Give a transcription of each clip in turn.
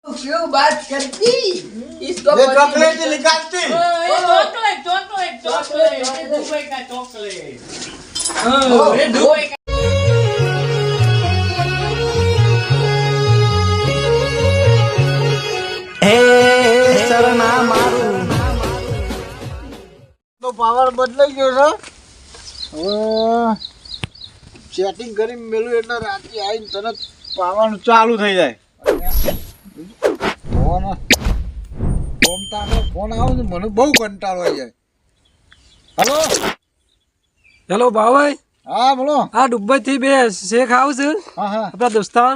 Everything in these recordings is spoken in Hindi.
क्यों बात करती इसको ये चॉकलेट निकालती चॉकलेट दुबई का चॉकलेट ये दुबई का તો પાવર બદલાઈ ગયો છે હવે સેટિંગ કરી મેલું એટલે રાતે આવીને તરત પાવાનું ચાલુ થઈ જાય ફોન આવે ને મને બહુ કંટાળો આવી જાય હલો હેલો ભાઈ હા બોલો આ દુબઈ થી બે શેખ હાઉસ હા હા આપણા દોસ્તાર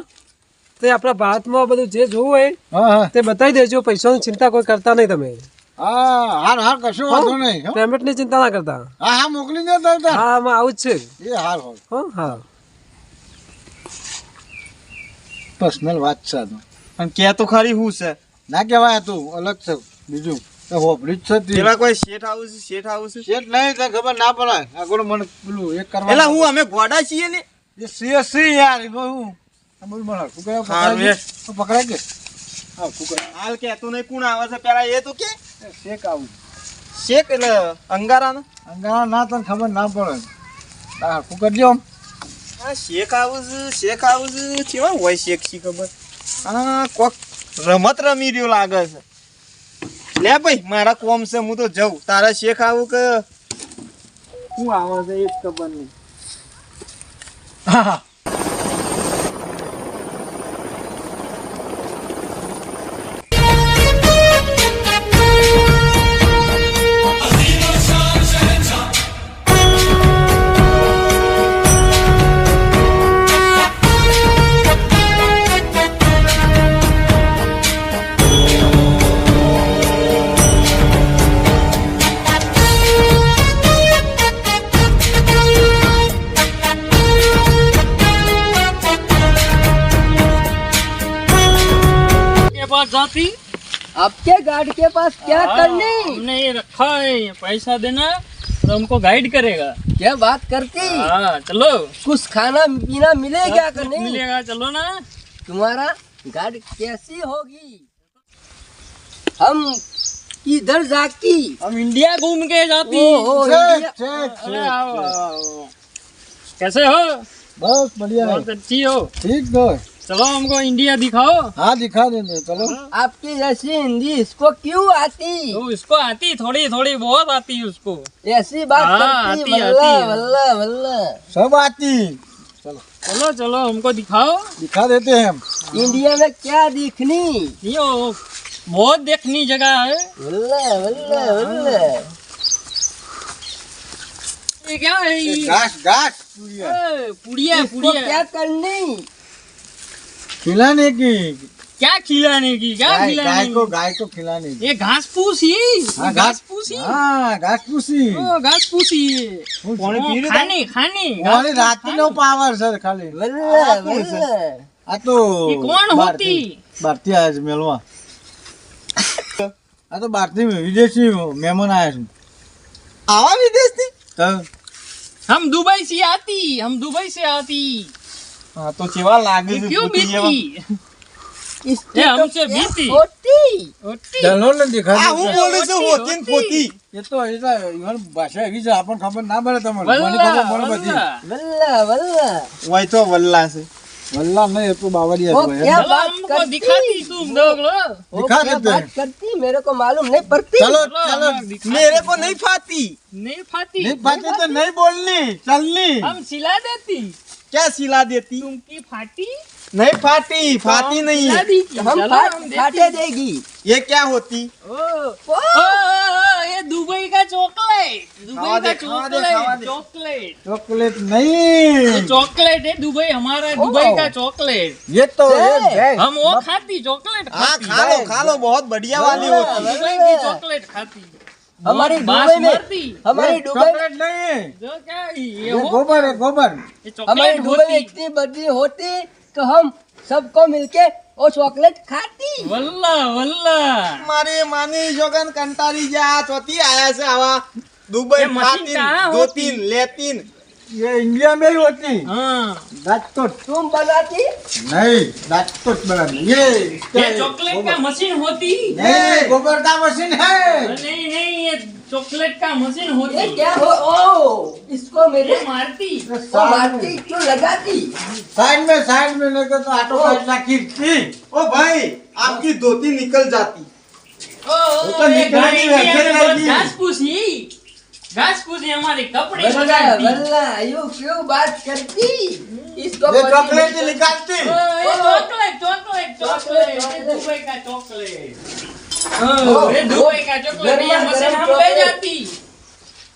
તે આપણા ભારતમાં બધું જે જોવું હોય હા હા તે બતાવી દેજો પૈસાની ચિંતા કોઈ કરતા નહીં તમે હા હાર હાર કશું વાંધો નહીં હો. પેમેન્ટની ચિંતા ના કરતા હા હા મોકલી દે તાર હા આમાં આવું જ છે એ હાર હોય હો હા પર્સનલ વાત છે આ તો પણ કે તો ખરી હું છે ના કહેવાય તું અલગ છે બીજું તો હોપડી જ છે તે. પેલા કોઈ શેઠ હાઉસ શેઠ નહીં તો ખબર ના પડે આગળ મને પેલું એક કરવા પેલા હું અમે ગોડા છીએ ને એ સી યાર એ હું બોલ મને કુકડા હારું એ. પકડાય કે હા કુકડા હાલ કેતો નહીં કોણ આવે છે પેલા એ તો કે શેક આવું શેખ એટલે અંગારા ને અંગારા ના તને ખબર ના પડે હા કુકર જો આ શેખ હાઉસ કેવા હોય શેખ શી ખબર આ કોક રમત રમી રહ્યો લાગે છે લે ભાઈ મારા કોમ છે હું તો જઉં તારા શેખ આવું કે શું આવે છે એ જ ખબર નહીં હા હા जाती आपके गार्ड के पास क्या करनी हमने ये रखा है पैसा देना और हमको गाइड करेगा क्या बात करती हाँ चलो कुछ खाना पीना मिलेगा कि नहीं मिलेगा चलो ना तुम्हारा गार्ड कैसी होगी हम इधर जाती हम इंडिया घूम के जाती ओहो, इंडिया- अरे आओ, आओ। कैसे हो बस बढ़िया है बहुत अच्छी हो ठीक तो चलो हमको इंडिया दिखाओ हाँ दिखा देंगे चलो आपकी जैसी हिंदी इसको क्यों आती तो इसको आती थोड़ी थोड़ी बहुत आती उसको ऐसी बात हाँ, करती आती, वल्ला आती। वल्ला वल्ला सब आती चलो चलो हमको दिखाओ दिखा देते हैं हम इंडिया में क्या दिखनी यो बहुत देखनी जगह है वल्ला वल्ला वल्ला ये क्या है ये? घास घास पूरिया पुड़िया इसको पुड़िया क्या करनी खिलाने की क्या खिलाने की क्या खिलाने की गाय को खिलाने की ये घास फूस ही हाँ, घास फूसी हाँ घास पूसी घास फूसी पानी पी रहे खाने खाने वाली रात नो पावर सर खाली वल्ला वल्ला आ तो ये कौन होती भारतीय आया છે મેલવા આ તો ભારતીય વિદેશી મહેમાન આયા છે આવા વિદેશથી તો हम दुबई से आती હા તો કેવા લાગે ये છે क्यों પોતી જેવા? बीती इसकी ये तो हमसे क्या बीती होती होती ચલો ને દિખા આ હું બોલું છું હોતી ને પોતી એ તો ઈવન ભાષા એવી છે આપણને ખબર ના પડે તમને મને वल्ला ખબર પડે બધી वल्ला वल्ला वल्ला હોય તો વલ્લા છે વલ્લા નહીં એ તો બાવળિયા वो છે क्या चलो बात हमको करती दिखाती तुम लोग लो वो दिखा क्या देते हैं। बात करती मेरे को मालूम नहीं पड़ती चलो चलो चलो हम दिखाती। મેરે કો નહીં ફાતી नहीं फाती नहीं पाती तो नहीं बोलनी चलनी हम सिला देती क्या सिला देती तुमकी फाटी नहीं फाटी फाती नहीं सिला है दी हम चलो हम फाटे देगी ये क्या होती ओ, ये दुबई का चॉकलेट खावा दुबई दे, का खावा दे, खावा दे। चॉकलेट चॉकलेट ये नहीं चॉकलेट है दुबई हमारा दुबई का चॉकलेट ये तो ए, ये बैग हम वो खाती चॉकलेट हाँ खा लो बहुत बढ़िया वाली होती है दुबई की चॉकलेट खाती हमारी बास दुबई में मरती हमारी दुबई चॉकलेट नहीं जो क्या ये ये हो गोबर है गोबर ये हमारी चॉकलेट दुबई में होती इतनी बड़ी होती तो हम सबको मिलके वो चॉकलेट खाती वल्ला वल्ला મારે માની જોગન કંટાળી ગયા ચોથી આયા છે આવા દુબઈ એ મશીન ફાતીન કहाँ દોતીન લેતીન ये इंडिया में ही होती। हाँ राजकोट तुम बनाती? नहीं, राजकोट बनाती ये चॉकलेट का मशीन होती। नहीं, गोबर का मशीन है। नहीं नहीं, ये चॉकलेट का मशीन ये होती। क्या हो? ओ, इसको मेरे ये मारती। तो मारती क्यों लगाती? साइड में लेकर तो ऑटो का खींचती। ओ भाई, आपकी धोती निकल जाती। ओ, तो ये निकल गाड़ी गई, में ऐसे हमें रहेगी। घास फूसी हमारे कपड़े वल्ला बगाड़ती। वल्ला यू क्यों बात करती? इसको ये पति चॉकलेट नहीं- निकालती। ओ, ये चॉकलेट ये दुबई का चॉकलेट। ओ, ये दुबई का चॉकलेट, ये मशीन हम ले जाती।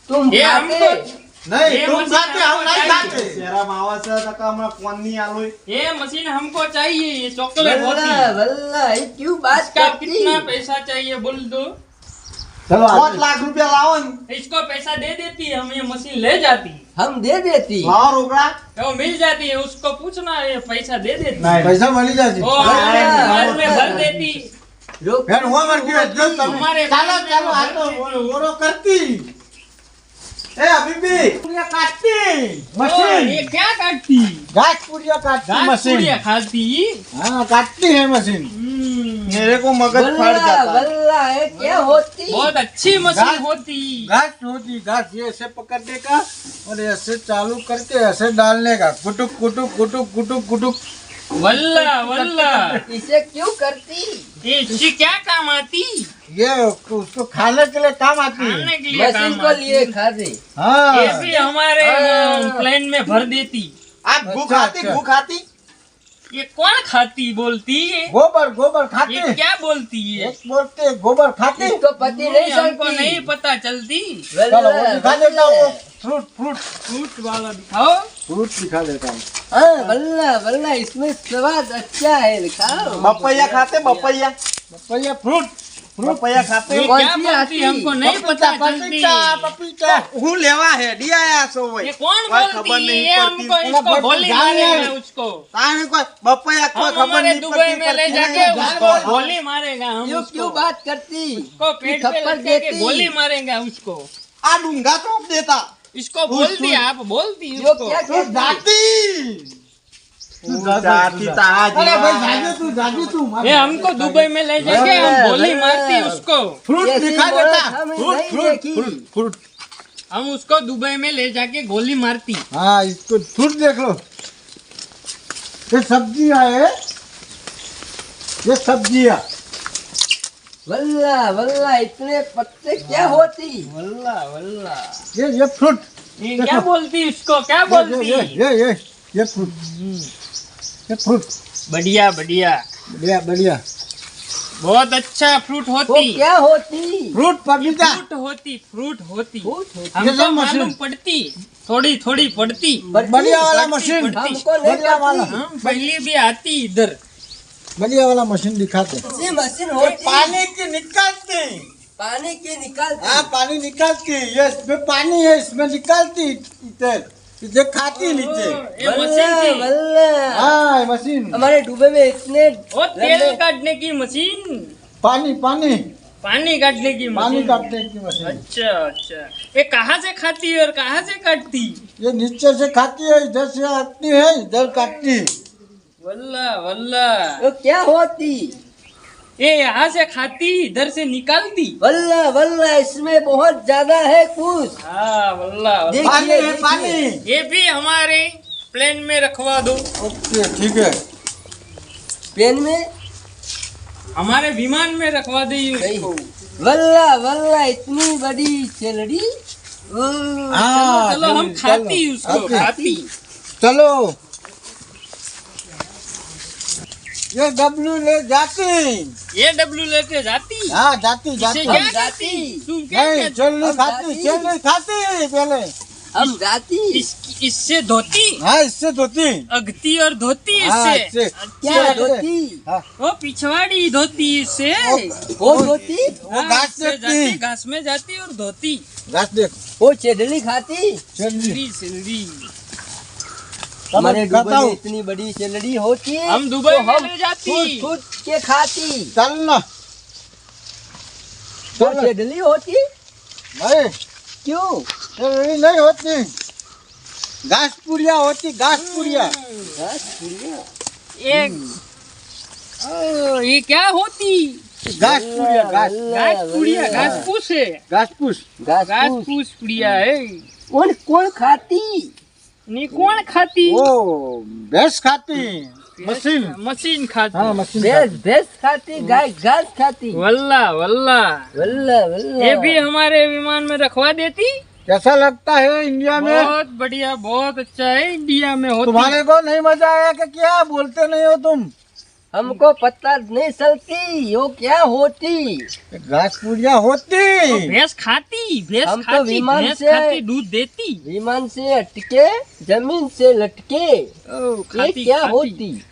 तुम ये खाते? हमको नहीं, ये तुम मशीन खाते, हम हमको नहीं चाहिए। खाते। શેરા માવા છે તો કે હમણાં કોણ નહીં આલું? ये मशीन हमको चाहिए, ये चॉकलेट वल्ला होती। वल्ला ये क्यों बात इसका करती? कितना पैसा चाहिए बोल दो। चलो 5 લાખ રૂપિયા લાવો ને, इसको पैसा दे देती, हम ये मशीन ले जाती। हम दे देती। લાવો રોકડા। वो मिल जाती है, उसको पूछना, ये पैसा दे देती। पैसा मળી जाती। वो हमारे घर में भर देती। रोक फिर हुआ मर गया जो तुम हमारे चलो घर में चलो आ भर तो देती। वो करती। ए अभी भी पुड़िया काटती ओ, मशीन। ये क्या काटती? घास पुड़िया काटती घास मशीन। पुड़िया खाती। हाँ काटती है मशीन। मेरे को मगज फट वल्ला जाता है। वल्ला ये क्या होती? बहुत अच्छी मशीन घास- होती। घास होती, घास ये ऐसे पकड़ने का और ऐसे चालू करके ऐसे डालने का, कुटुक कुटुक कुटुक कुटुक कुटुक। वल्ला वल्ला, इसे क्यों करती? ये इससे क्या काम आती? ये उसको खाने के लिए काम आती है। खाने के लिए मशीन काम को आती। लिए खाते। हाँ ये भी हमारे हाँ। प्लेन में भर देती। आप गु अच्छा, खाती अच्छा। गु खाती? ये कौन खाती बोलती है? गोबर गोबर खाती ये क्या बोलती है? एक बोलते गोबर खाती। इसको पति नहीं हमको सकती। नहीं पता चलती। चलो वो दिखा देता हूँ। फ्रूट फ्रूट फ्रूट वाला दिखाओ। फ्रूट दिखा देता हूँ। हाँ वल्ला वल्ला इसमें स्वाद अच्छा है, दिखाओ। बपैया खाते बपैया? पपैया फ्रूट बपैया खाते? ये कौन क्या सी बोलती आती? हमको नहीं पता चलती। पपीता पपीता। હું લેવા હેડી આયા છો ये ભાઈ? कौन कोई बोलती खबर है? नहीं ये पड़ती। हमको मतलब इसको बहुत गोली जान मारेगा है। उसको। તાણે કોઈ બપૈયા કોઈ हम ખબર हमारे नहीं दुबई पड़ती, में ले पर जाके खेलेगा उसको उसको। गोली मारेगा हम ये उसको। क्यों बात करती? उसको पेट पे थप्पड़ लटका के देती। गोली मारेगा उसको। આ ડુંગા ચોપ દેતા। इसको बोलती, आप बोलती जो उसको। क्या तू कहती? जाती। तू જાતી તારા अरे भाई જેવા। जाती तू ये हमको दुबई में ले जाके हम गोली मारती उसको। फ्रूट ऐसी दिखा मोहरत देता। हम फ्रूट नहीं फ्रूट देखी। Fruit fruit. हम उसको दुबई में ले जाके गोली मारती। हाँ इसको फ्रूट देख लो। ये सब्जियां है, ये सब्जियां। वल्ला वल्ला इतने पत्ते क्या होती? वल्ला वल्ला, ये फ्रूट। ये क्या बोलती उसको? क्या बोलती? ये फ्रूट। ये फ्रूट बढ़िया बढ़िया, बढ़िया बढ़िया। बहुत अच्छा फ्रूट वो होती। क्या होती? फ्रूट पपीता। फ्रूट होती, फ्रूट होती। फूट होती। हमको ये मालूम मशीन। पड़ती, थोड़ी थोड़ी पड़ती। बढ़िया वाला पड़ती, मशीन। पड़ती। हमको नहीं बढ़िया वाला। पड़ती। हम पहले भी आती इधर। बढ़िया वाला मशीन दिखाते। ऐसी मशीन होती। पानी की निकालती। पानी की निकालती। हाँ पानी निकालती। ये इसमें पानी है, इसमें निकालती। इधर खाती नीचे। ये मशीन वल्ला थी। वल्ला हाँ ये मशीन। हमारे डूबे में इतने वो तेल काटने की मशीन, पानी पानी पानी काटने की पानी मशीन। काटने की मशीन। अच्छा अच्छा, ये कहाँ से खाती है और कहाँ से काटती? ये नीचे से खाती है, इधर से आती है, इधर काटती। वल्ला वल्ला, वो क्या होती? ये यहाँ से खाती, इधर से निकालती। वल्ला वल्ला इसमें बहुत ज्यादा है कुछ। हाँ वल्ला वल्ला। देखिए, पानी है देखिए। पानी। ये भी हमारे प्लेन में रखवा दो। ओके ठीक है। पेन में हमारे विमान में रखवा दो सही। इसको। वल्ला वल्ला इतनी बड़ी चेलड़ी। हाँ, चलो हम चलो, खाती उसको, ओके। खाती। चलो ये डब्लू ले जाती। ये डब्लू लेके जाती। हाँ जाती इसे जाती। क्या हम कहती? जाती। तुम क्या नहीं कहती? चलनी हम खाती, जाती। चलनी खाती पहले। हम जाती। इससे धोती, हाँ इससे धोती। अगती और धोती हाँ, इससे। इससे। क्या ये- धोती? वो पिछवाड़ी धोती इससे। वो धोती? वो घास इससे देखती। जाती, घास में जाती और धोती। घास देख। वो चेडली खाती। चलनी। सिल्ली सिल्ली। हमारे बताओ। डूबे में इतनी बड़ी चेलड़ी होती है। हम दुबई तो में हम ले जाती। खुद खुद के खाती। चलना। वो चल चेडली होती? नहीं क्यों? चलनी नहीं होती। घास पुड़िया होती, घास पुड़िया। एक ये क्या होती? घास पुड़िया, घास घास पुड़िया, घास फूस है, घास फूस। घास घास फूस पुड़िया है। कौन खाती? नी कौन खाती? वो भैंस खाती, मशीन। मशीन खाती। हाँ, मशीन भैंस खाती, गाय घास खाती। वल्ला वल्ला, वल्ला वल्ला। ये भी हमारे विमान में रखवा देती। कैसा लगता है इंडिया में? बहुत बढ़िया, बहुत अच्छा है, इंडिया में होती। तुम्हारे को नहीं मजा आया कि क्या? बोलते नहीं हो तुम। हमको पता नहीं चलती वो क्या होती। घास पुड़िया होती। भैंस खाती, भैंस हम तो खाती, विमान भैंस से- खाती, दूध देती। विमान से अटके, जमीन से लटके, ओ, ये क्या होती? अब